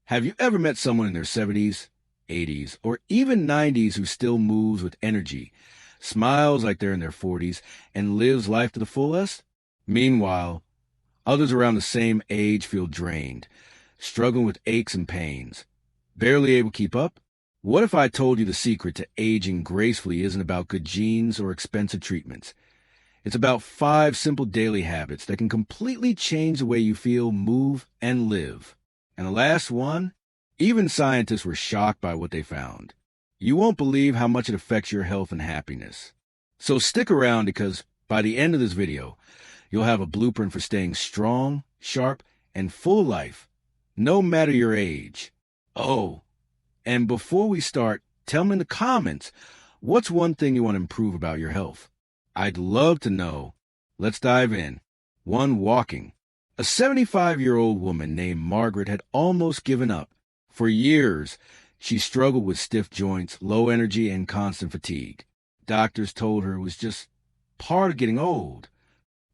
Have you ever met someone in their 70s, 80s, or even 90s who still moves with energy, smiles like they're in their 40s, and lives life to the fullest? Meanwhile, others around the same age feel drained, struggling with aches and pains, barely able to keep up? What if I told you the secret to aging gracefully isn't about good genes or expensive treatments? It's about 5 simple daily habits that can completely change the way you feel, move, and live. And the last one, even scientists were shocked by what they found. You won't believe how much it affects your health and happiness. So stick around because by the end of this video, you'll have a blueprint for staying strong, sharp, and full of life, no matter your age. Oh, and before we start, tell me in the comments, what's one thing you want to improve about your health? I'd love to know. Let's dive in. 1. Walking. A 75-year-old woman named Margaret had almost given up. For years, she struggled with stiff joints, low energy, and constant fatigue. Doctors told her it was just part of getting old.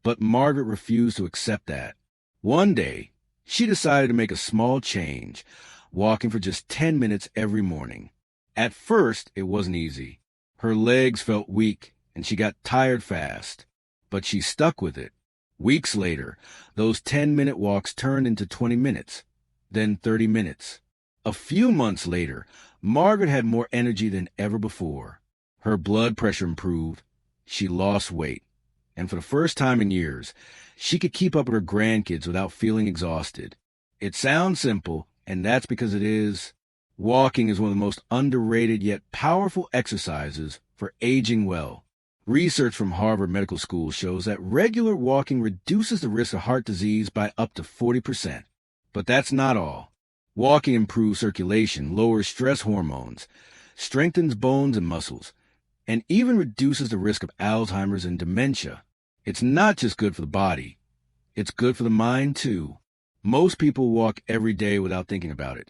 But Margaret refused to accept that. One day, she decided to make a small change, walking for just 10 minutes every morning. At first, it wasn't easy. Her legs felt weak, and she got tired fast. But she stuck with it. Weeks later, those 10-minute walks turned into 20 minutes, then 30 minutes. A few months later, Margaret had more energy than ever before. Her blood pressure improved, she lost weight, and for the first time in years, she could keep up with her grandkids without feeling exhausted. It sounds simple, and that's because it is. Walking is one of the most underrated yet powerful exercises for aging well. Research from Harvard Medical School shows that regular walking reduces the risk of heart disease by up to 40%. But that's not all. Walking improves circulation, lowers stress hormones, strengthens bones and muscles, and even reduces the risk of Alzheimer's and dementia. It's not just good for the body. It's good for the mind, too. Most people walk every day without thinking about it.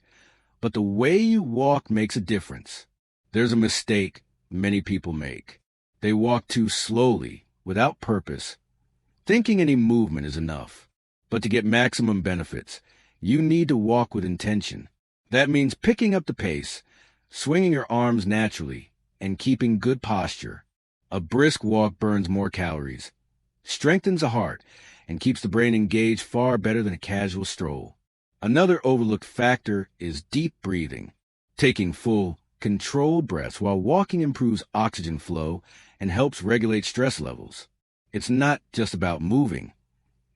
But the way you walk makes a difference. There's a mistake many people make. They walk too slowly, without purpose. Thinking any movement is enough. But to get maximum benefits, you need to walk with intention. That means picking up the pace, swinging your arms naturally, and keeping good posture. A brisk walk burns more calories, strengthens the heart, and keeps the brain engaged far better than a casual stroll. Another overlooked factor is deep breathing. Taking full, controlled breaths while walking improves oxygen flow and helps regulate stress levels. It's not just about moving.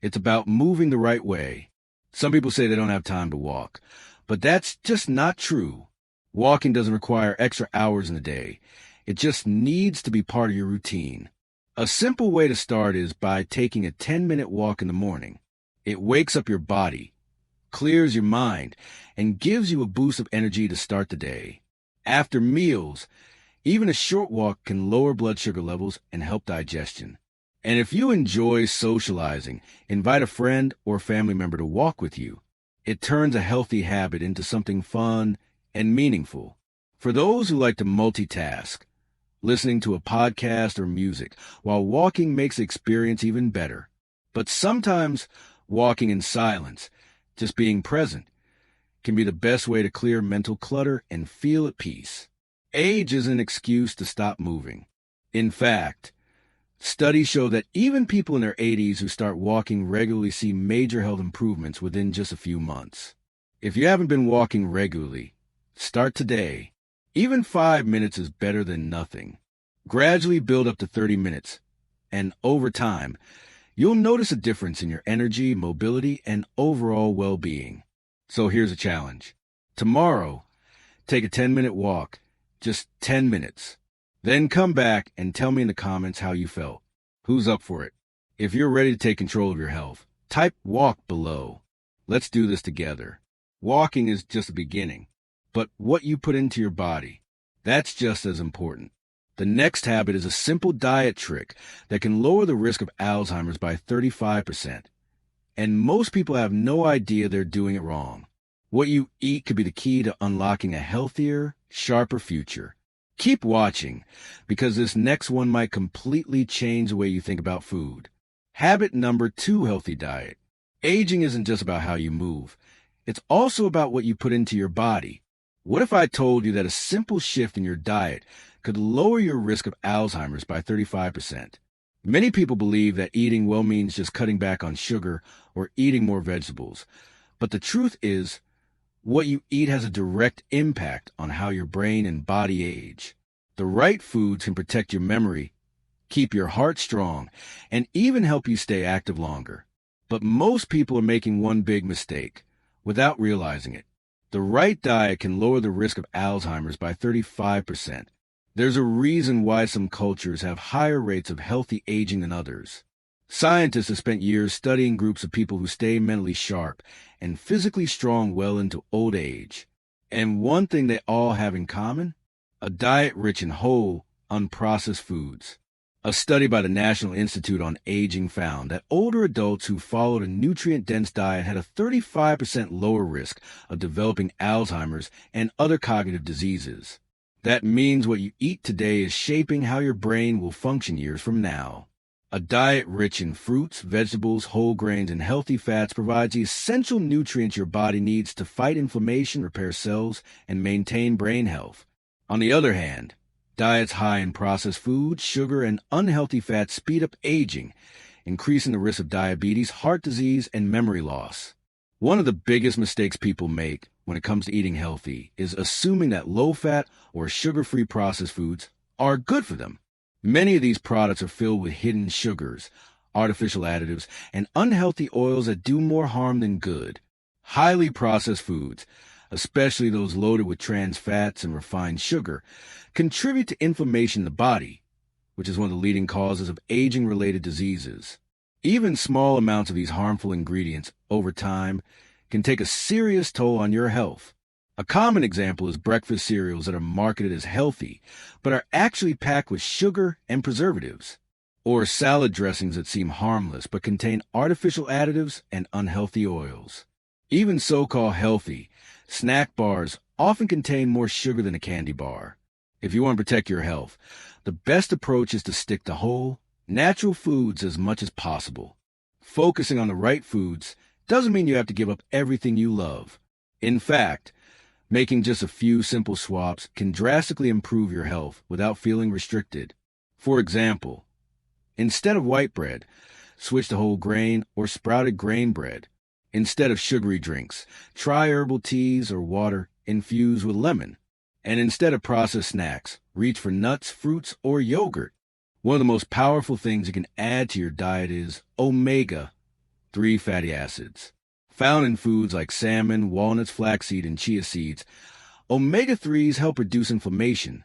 It's about moving the right way. Some people say they don't have time to walk, but that's just not true. Walking doesn't require extra hours in the day. It just needs to be part of your routine. A simple way to start is by taking a 10-minute walk in the morning. It wakes up your body, clears your mind, and gives you a boost of energy to start the day. After meals, even a short walk can lower blood sugar levels and help digestion. And if you enjoy socializing, invite a friend or family member to walk with you. It turns a healthy habit into something fun and meaningful. For those who like to multitask, listening to a podcast or music while walking makes the experience even better. But sometimes walking in silence, just being present, can be the best way to clear mental clutter and feel at peace. Age is an excuse to stop moving. In fact, studies show that even people in their 80s who start walking regularly see major health improvements within just a few months. If you haven't been walking regularly, start today. Even 5 minutes is better than nothing. Gradually build up to 30 minutes, and over time, you'll notice a difference in your energy, mobility, and overall well-being. So here's a challenge. Tomorrow, take a 10-minute walk, just 10 minutes. Then come back and tell me in the comments how you felt. Who's up for it? If you're ready to take control of your health, type walk below. Let's do this together. Walking is just the beginning, but what you put into your body, that's just as important. The next habit is a simple diet trick that can lower the risk of Alzheimer's by 35%. And most people have no idea they're doing it wrong. What you eat could be the key to unlocking a healthier, sharper future. Keep watching, because this next one might completely change the way you think about food. Habit number 2, healthy diet. Aging isn't just about how you move. It's also about what you put into your body. What if I told you that a simple shift in your diet could lower your risk of Alzheimer's by 35%? Many people believe that eating well means just cutting back on sugar or eating more vegetables. But the truth is, what you eat has a direct impact on how your brain and body age. The right foods can protect your memory, keep your heart strong, and even help you stay active longer. But most people are making one big mistake without realizing it. The right diet can lower the risk of Alzheimer's by 35%. There's a reason why some cultures have higher rates of healthy aging than others. Scientists have spent years studying groups of people who stay mentally sharp and physically strong well into old age. And one thing they all have in common? A diet rich in whole, unprocessed foods. A study by the National Institute on Aging found that older adults who followed a nutrient-dense diet had a 35% lower risk of developing Alzheimer's and other cognitive diseases. That means what you eat today is shaping how your brain will function years from now. A diet rich in fruits, vegetables, whole grains, and healthy fats provides the essential nutrients your body needs to fight inflammation, repair cells, and maintain brain health. On the other hand, diets high in processed foods, sugar, and unhealthy fats speed up aging, increasing the risk of diabetes, heart disease, and memory loss. One of the biggest mistakes people make when it comes to eating healthy is assuming that low-fat or sugar-free processed foods are good for them. Many of these products are filled with hidden sugars, artificial additives, and unhealthy oils that do more harm than good. Highly processed foods, especially those loaded with trans fats and refined sugar, contribute to inflammation in the body, which is one of the leading causes of aging-related diseases. Even small amounts of these harmful ingredients, over time, can take a serious toll on your health. A common example is breakfast cereals that are marketed as healthy, but are actually packed with sugar and preservatives. Or salad dressings that seem harmless, but contain artificial additives and unhealthy oils. Even so-called healthy snack bars often contain more sugar than a candy bar. If you want to protect your health, the best approach is to stick to whole, natural foods as much as possible. Focusing on the right foods doesn't mean you have to give up everything you love. In fact, making just a few simple swaps can drastically improve your health without feeling restricted. For example, instead of white bread, switch to whole grain or sprouted grain bread. Instead of sugary drinks, try herbal teas or water infused with lemon. And instead of processed snacks, reach for nuts, fruits, or yogurt. One of the most powerful things you can add to your diet is omega-3 fatty acids. Found in foods like salmon, walnuts, flaxseed, and chia seeds, omega-3s help reduce inflammation,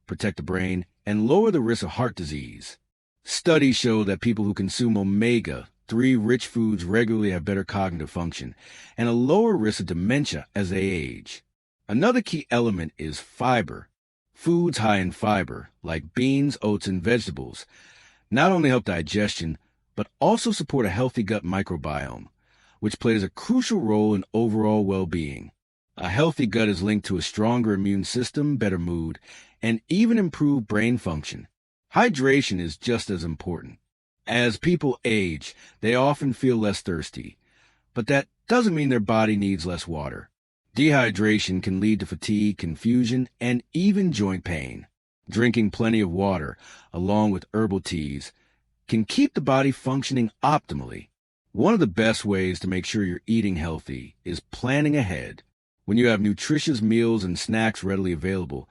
protect the brain, and lower the risk of heart disease. Studies show that people who consume omega-3 rich foods regularly have better cognitive function and a lower risk of dementia as they age. Another key element is fiber. Foods high in fiber, like beans, oats, and vegetables, not only help digestion, but also support a healthy gut microbiome, which plays a crucial role in overall well-being. A healthy gut is linked to a stronger immune system, better mood, and even improved brain function. Hydration is just as important. As people age, they often feel less thirsty, but that doesn't mean their body needs less water. Dehydration can lead to fatigue, confusion, and even joint pain. Drinking plenty of water, along with herbal teas, can keep the body functioning optimally. One of the best ways to make sure you're eating healthy is planning ahead. When you have nutritious meals and snacks readily available,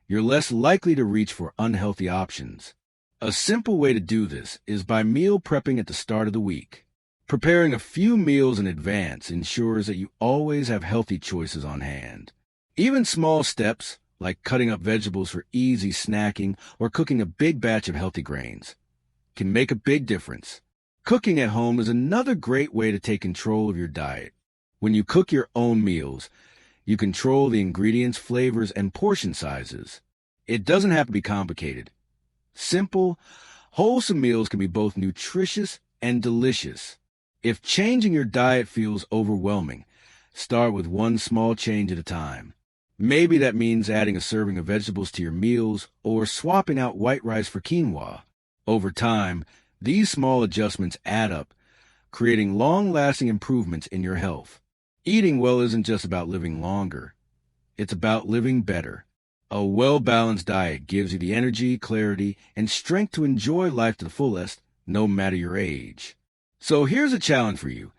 you're less likely to reach for unhealthy options. A simple way to do this is by meal prepping at the start of the week. Preparing a few meals in advance ensures that you always have healthy choices on hand. Even small steps, like cutting up vegetables for easy snacking or cooking a big batch of healthy grains, can make a big difference. Cooking at home is another great way to take control of your diet. When you cook your own meals, you control the ingredients, flavors, and portion sizes. It doesn't have to be complicated. Simple, wholesome meals can be both nutritious and delicious. If changing your diet feels overwhelming, start with one small change at a time. Maybe that means adding a serving of vegetables to your meals or swapping out white rice for quinoa. Over time, these small adjustments add up, creating long-lasting improvements in your health. Eating well isn't just about living longer. It's about living better. A well-balanced diet gives you the energy, clarity, and strength to enjoy life to the fullest, no matter your age. So here's a challenge for you.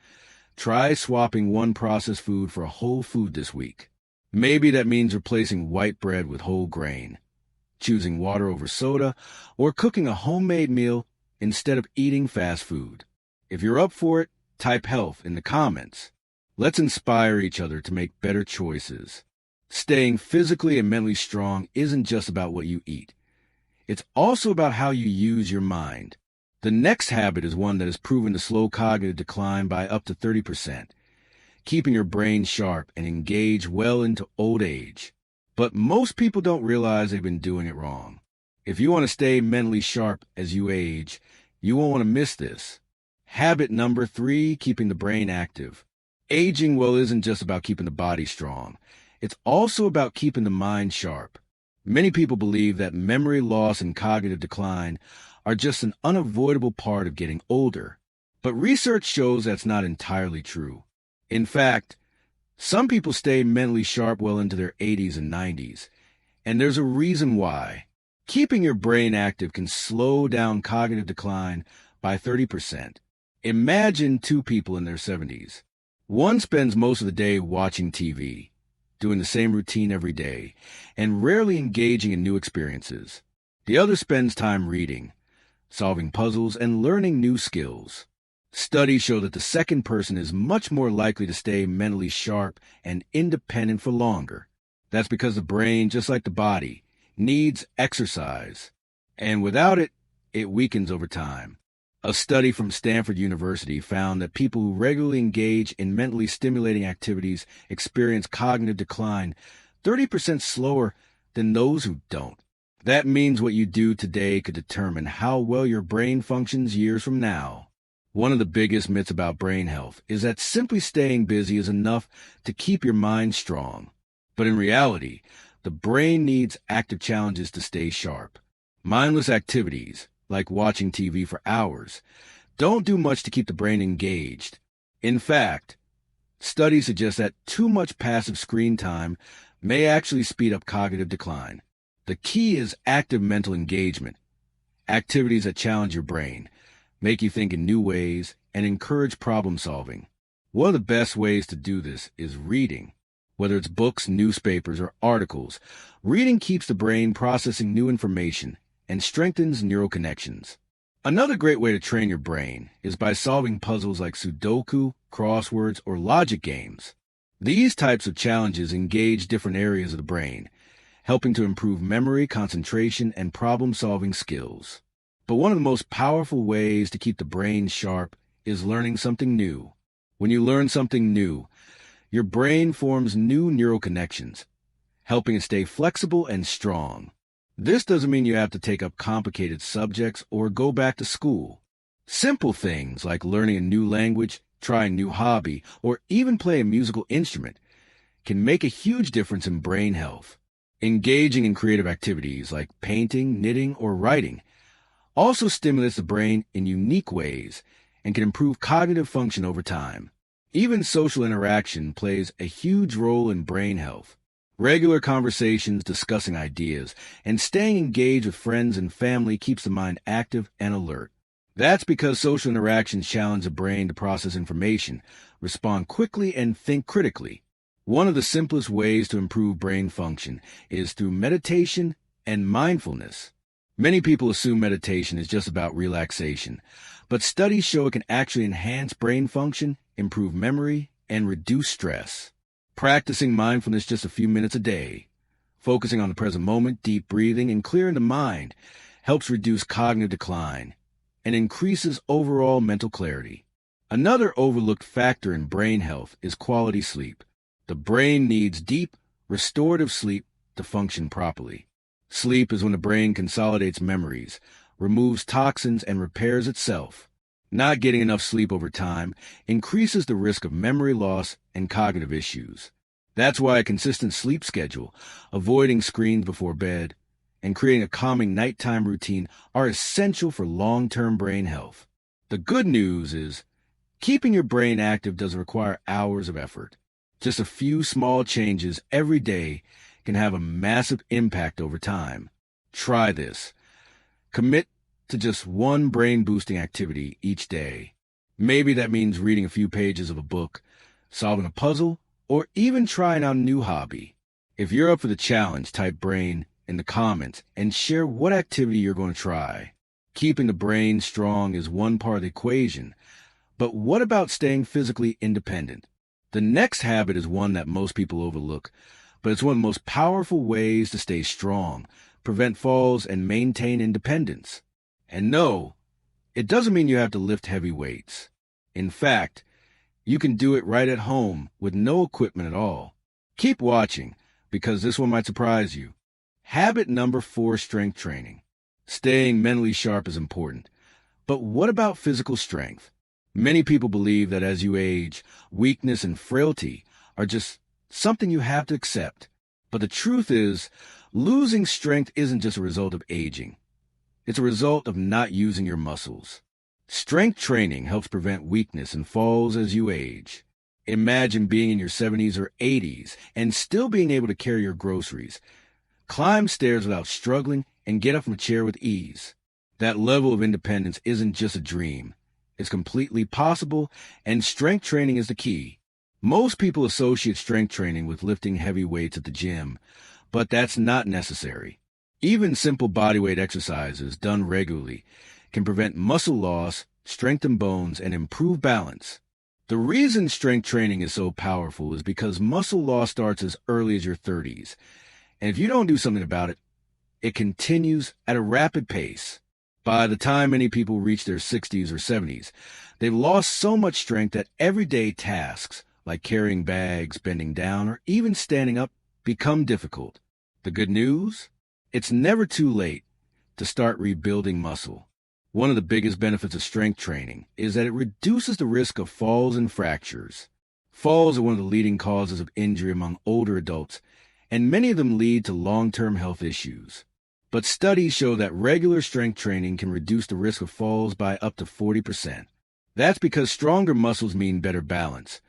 Try swapping one processed food for a whole food this week. Maybe that means replacing white bread with whole grain, choosing water over soda, or cooking a homemade meal instead of eating fast food. If you're up for it, type health in the comments. Let's inspire each other to make better choices. Staying physically and mentally strong isn't just about what you eat. It's also about how you use your mind. The next habit is one that is proven to slow cognitive decline by up to 30%, keeping your brain sharp and engaged well into old age. But most people don't realize they've been doing it wrong. If you want to stay mentally sharp as you age, you won't want to miss this. Habit number 3, keeping the brain active. Aging well isn't just about keeping the body strong. It's also about keeping the mind sharp. Many people believe that memory loss and cognitive decline are just an unavoidable part of getting older. But research shows that's not entirely true. In fact, some people stay mentally sharp well into their 80s and 90s, and there's a reason why. Keeping your brain active can slow down cognitive decline by 30%. Imagine 2 people in their 70s. One spends most of the day watching TV, doing the same routine every day, and rarely engaging in new experiences. The other spends time reading, solving puzzles, and learning new skills. Studies show that the second person is much more likely to stay mentally sharp and independent for longer. That's because the brain, just like the body, needs exercise, and without it, it weakens over time. A study from Stanford University found that people who regularly engage in mentally stimulating activities experience cognitive decline 30% slower than those who don't. That means what you do today could determine how well your brain functions years from now. One of the biggest myths about brain health is that simply staying busy is enough to keep your mind strong. But in reality, the brain needs active challenges to stay sharp. Mindless activities, like watching TV for hours, don't do much to keep the brain engaged. In fact, studies suggest that too much passive screen time may actually speed up cognitive decline. The key is active mental engagement, activities that challenge your brain, make you think in new ways, and encourage problem solving. One of the best ways to do this is reading. Whether it's books, newspapers, or articles, reading keeps the brain processing new information and strengthens neural connections. Another great way to train your brain is by solving puzzles like Sudoku, crosswords, or logic games. These types of challenges engage different areas of the brain, helping to improve memory, concentration, and problem-solving skills. But one of the most powerful ways to keep the brain sharp is learning something new. When you learn something new, your brain forms new neural connections, helping it stay flexible and strong. This doesn't mean you have to take up complicated subjects or go back to school. Simple things like learning a new language, trying a new hobby, or even play a musical instrument can make a huge difference in brain health. Engaging in creative activities like painting, knitting, or writing also stimulates the brain in unique ways and can improve cognitive function over time. Even social interaction plays a huge role in brain health. Regular conversations, discussing ideas, and staying engaged with friends and family keeps the mind active and alert. That's because social interactions challenge the brain to process information, respond quickly, and think critically. One of the simplest ways to improve brain function is through meditation and mindfulness. Many people assume meditation is just about relaxation, but studies show it can actually enhance brain function, improve memory, and reduce stress. Practicing mindfulness just a few minutes a day, focusing on the present moment, deep breathing, and clearing the mind helps reduce cognitive decline and increases overall mental clarity. Another overlooked factor in brain health is quality sleep. The brain needs deep, restorative sleep to function properly. Sleep is when the brain consolidates memories, removes toxins, and repairs itself. Not getting enough sleep over time increases the risk of memory loss and cognitive issues. That's why a consistent sleep schedule, avoiding screens before bed, and creating a calming nighttime routine are essential for long-term brain health. The good news is, keeping your brain active doesn't require hours of effort. Just a few small changes every day can have a massive impact over time. Try this. Commit to just one brain-boosting activity each day. Maybe that means reading a few pages of a book, solving a puzzle, or even trying out a new hobby. If you're up for the challenge, type brain in the comments and share what activity you're going to try. Keeping the brain strong is one part of the equation, but what about staying physically independent? The next habit is one that most people overlook, but it's one of the most powerful ways to stay strong, prevent falls, and maintain independence. And no, it doesn't mean you have to lift heavy weights. In fact, you can do it right at home with no equipment at all. Keep watching, because this one might surprise you. Habit number 4, strength training. Staying mentally sharp is important. But what about physical strength? Many people believe that as you age, weakness and frailty are just something you have to accept. But the truth is, losing strength isn't just a result of aging. It's a result of not using your muscles. Strength training helps prevent weakness and falls as you age. Imagine being in your 70s or 80s and still being able to carry your groceries, climb stairs without struggling, and get up from a chair with ease. That level of independence isn't just a dream. It's completely possible, and strength training is the key. Most people associate strength training with lifting heavy weights at the gym, but that's not necessary. Even simple bodyweight exercises done regularly can prevent muscle loss, strengthen bones, and improve balance. The reason strength training is so powerful is because muscle loss starts as early as your 30s, and if you don't do something about it, it continues at a rapid pace. By the time many people reach their 60s or 70s, they've lost so much strength that everyday tasks, like carrying bags, bending down, or even standing up, become difficult. The good news? It's never too late to start rebuilding muscle. One of the biggest benefits of strength training is that it reduces the risk of falls and fractures. Falls are one of the leading causes of injury among older adults, and many of them lead to long-term health issues. But studies show that regular strength training can reduce the risk of falls by up to 40%. That's because stronger muscles mean better balance,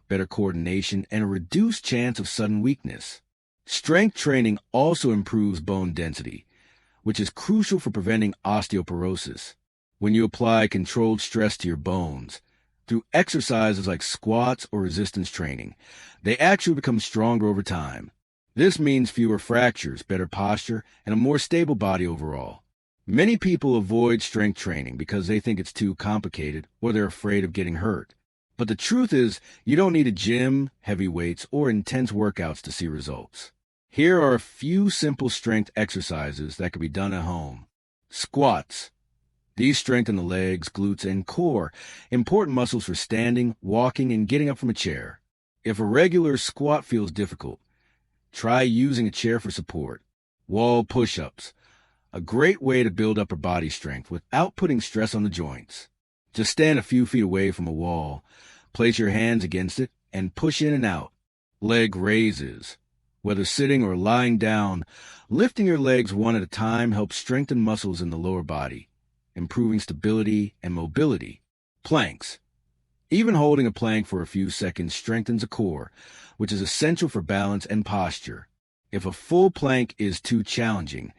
better coordination, and a reduced chance of sudden weakness. Strength training also improves bone density, which is crucial for preventing osteoporosis. When you apply controlled stress to your bones, through exercises like squats or resistance training, they actually become stronger over time. This means fewer fractures, better posture, and a more stable body overall. Many people avoid strength training because they think it's too complicated or they're afraid of getting hurt. But the truth is, you don't need a gym, heavy weights, or intense workouts to see results. Here are a few simple strength exercises that can be done at home. Squats. These strengthen the legs, glutes, and core, important muscles for standing, walking, and getting up from a chair. If a regular squat feels difficult, try using a chair for support. Wall push-ups. A great way to build upper body strength without putting stress on the joints. Just stand a few feet away from a wall, place your hands against it, and push in and out. Leg raises. Whether sitting or lying down, lifting your legs one at a time helps strengthen muscles in the lower body, improving stability and mobility. Planks. Even holding a plank for a few seconds strengthens the core, which is essential for balance and posture. If a full plank is too challenging,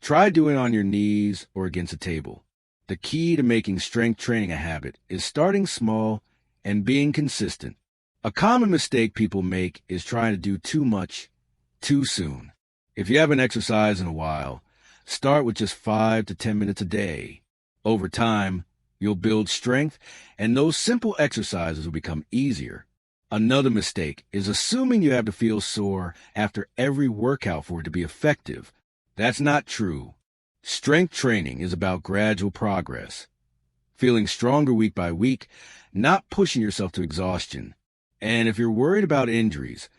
try doing it on your knees or against a table. The key to making strength training a habit is starting small and being consistent. A common mistake people make is trying to do too much too soon. If you haven't exercised in a while, start with just 5 to 10 minutes a day. Over time, you'll build strength, and those simple exercises will become easier. Another mistake is assuming you have to feel sore after every workout for it to be effective. That's not true. Strength training is about gradual progress, feeling stronger week by week, not pushing yourself to exhaustion. And if you're worried about injuries,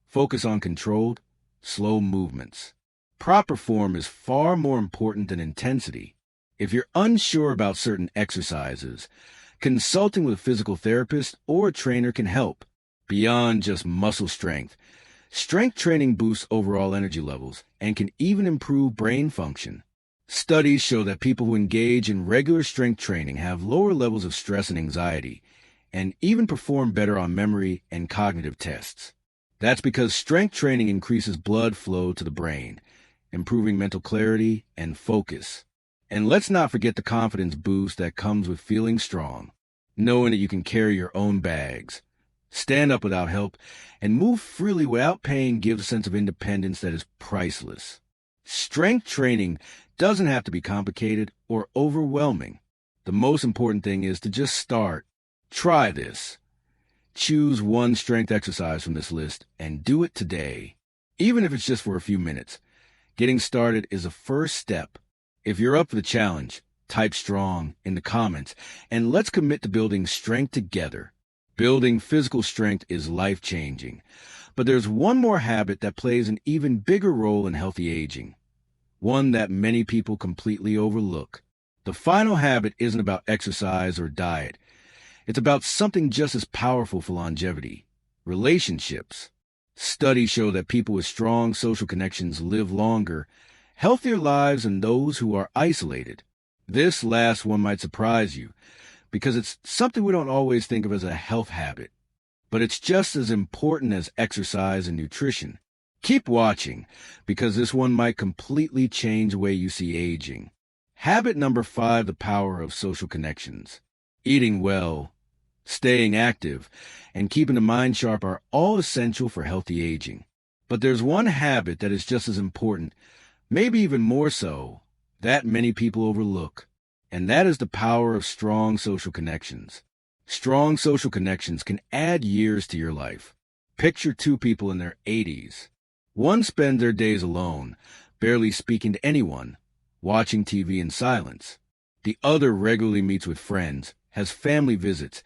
focus on controlled, slow movements. Proper form is far more important than intensity. If you're unsure about certain exercises, consulting with a physical therapist or a trainer can help. Beyond just muscle strength, strength training boosts overall energy levels and can even improve brain function. Studies show that people who engage in regular strength training have lower levels of stress and anxiety, and even perform better on memory and cognitive tests. That's because strength training increases blood flow to the brain, improving mental clarity and focus. And let's not forget the confidence boost that comes with feeling strong, knowing that you can carry your own bags, stand up without help, and move freely without pain gives a sense of independence that is priceless. Strength training doesn't have to be complicated or overwhelming. The most important thing is to just start. Try this. Choose one strength exercise from this list and do it today, even if it's just for a few minutes. Getting started is a first step. If you're up for the challenge, type strong in the comments and let's commit to building strength together. Building physical strength is life-changing, but there's one more habit that plays an even bigger role in healthy aging, one that many people completely overlook. The final habit isn't about exercise or diet. It's about something just as powerful for longevity: relationships. Studies show that people with strong social connections live longer, healthier lives than those who are isolated. This last one might surprise you, because it's something we don't always think of as a health habit. But it's just as important as exercise and nutrition. Keep watching, because this one might completely change the way you see aging. Habit number 5, the power of social connections. Eating well, staying active, and keeping the mind sharp are all essential for healthy aging. But there's one habit that is just as important, maybe even more so, that many people overlook. And that is the power of strong social connections. Strong social connections can add years to your life. Picture two people in their 80s. One spends their days alone, barely speaking to anyone, watching TV in silence. The other regularly meets with friends, has family visits,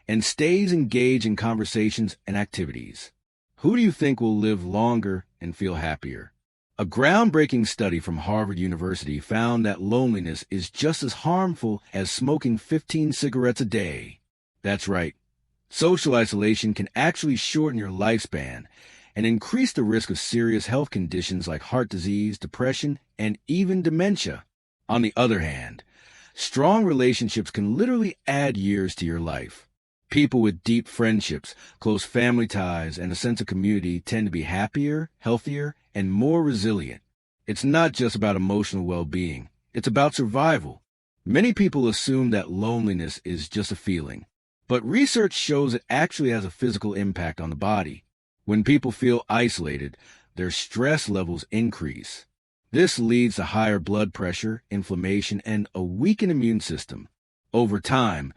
and stays engaged in conversations and activities. Who do you think will live longer and feel happier? A groundbreaking study from Harvard University found that loneliness is just as harmful as smoking 15 cigarettes a day. That's right. Social isolation can actually shorten your lifespan and increase the risk of serious health conditions like heart disease, depression, and even dementia. On the other hand, strong relationships can literally add years to your life. People with deep friendships, close family ties, and a sense of community tend to be happier, healthier, and more resilient. It's not just about emotional well-being. It's about survival. Many people assume that loneliness is just a feeling, but research shows it actually has a physical impact on the body. When people feel isolated, their stress levels increase. This leads to higher blood pressure, inflammation, and a weakened immune system. Over time,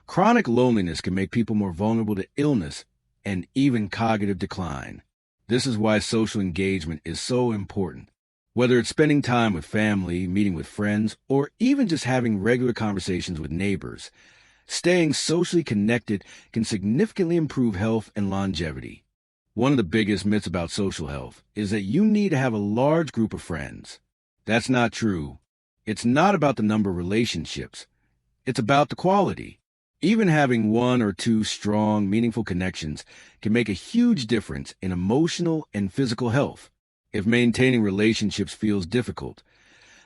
chronic loneliness can make people more vulnerable to illness and even cognitive decline. This is why social engagement is so important. Whether it's spending time with family, meeting with friends, or even just having regular conversations with neighbors, staying socially connected can significantly improve health and longevity. One of the biggest myths about social health is that you need to have a large group of friends. That's not true. It's not about the number of relationships. It's about the quality. Even having one or two strong, meaningful connections can make a huge difference in emotional and physical health. If maintaining relationships feels difficult,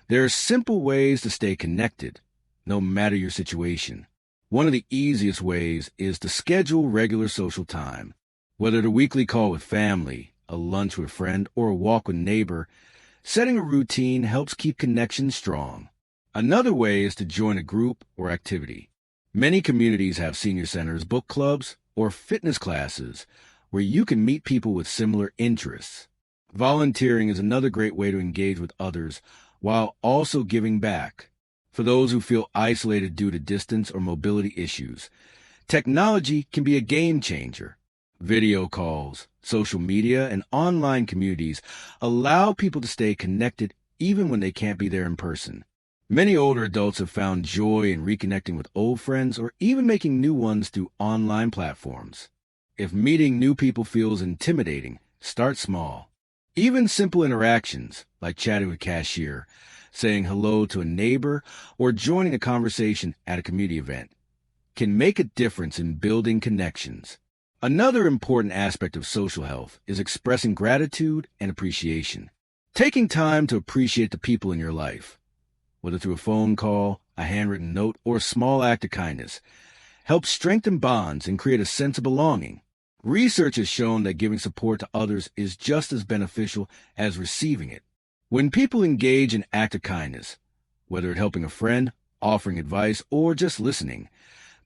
there are simple ways to stay connected, no matter your situation. One of the easiest ways is to schedule regular social time. Whether the weekly call with family, a lunch with a friend, or a walk with a neighbor, setting a routine helps keep connections strong. Another way is to join a group or activity. Many communities have senior centers, book clubs, or fitness classes where you can meet people with similar interests. Volunteering is another great way to engage with others while also giving back. For those who feel isolated due to distance or mobility issues, technology can be a game changer. Video calls, social media, and online communities allow people to stay connected even when they can't be there in person. Many older adults have found joy in reconnecting with old friends or even making new ones through online platforms. If meeting new people feels intimidating, start small. Even simple interactions, like chatting with a cashier, saying hello to a neighbor, or joining a conversation at a community event, can make a difference in building connections. Another important aspect of social health is expressing gratitude and appreciation. Taking time to appreciate the people in your life, whether through a phone call, a handwritten note, or a small act of kindness, helps strengthen bonds and create a sense of belonging. Research has shown that giving support to others is just as beneficial as receiving it. When people engage in acts of kindness, whether it's helping a friend, offering advice, or just listening,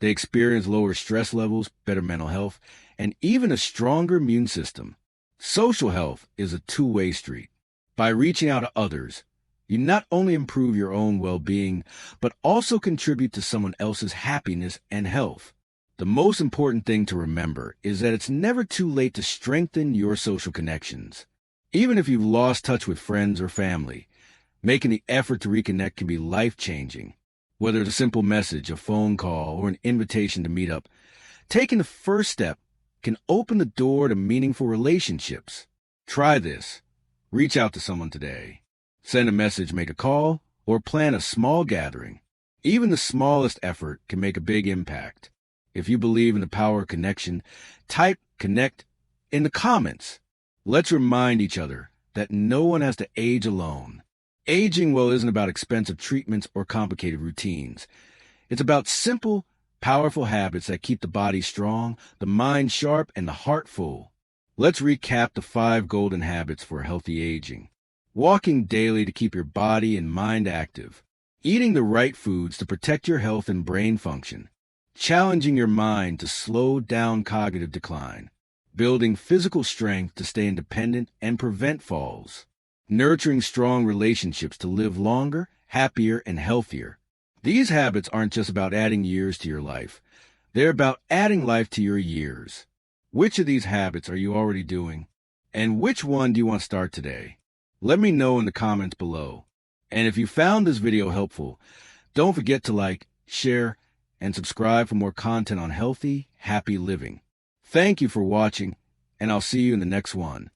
they experience lower stress levels, better mental health, and even a stronger immune system. Social health is a two-way street. By reaching out to others, you not only improve your own well-being, but also contribute to someone else's happiness and health. The most important thing to remember is that it's never too late to strengthen your social connections. Even if you've lost touch with friends or family, making the effort to reconnect can be life-changing. Whether it's a simple message, a phone call, or an invitation to meet up, taking the first step can open the door to meaningful relationships. Try this. Reach out to someone today. Send a message, make a call, or plan a small gathering. Even the smallest effort can make a big impact. If you believe in the power of connection, type "connect" in the comments. Let's remind each other that no one has to age alone. Aging well isn't about expensive treatments or complicated routines. It's about simple, powerful habits that keep the body strong, the mind sharp, and the heart full. Let's recap the 5 golden habits for healthy aging. Walking daily to keep your body and mind active. Eating the right foods to protect your health and brain function. Challenging your mind to slow down cognitive decline. Building physical strength to stay independent and prevent falls. Nurturing strong relationships to live longer, happier, and healthier. These habits aren't just about adding years to your life. They're about adding life to your years. Which of these habits are you already doing? And which one do you want to start today? Let me know in the comments below. And if you found this video helpful, don't forget to like, share, and subscribe for more content on healthy, happy living. Thank you for watching, and I'll see you in the next one.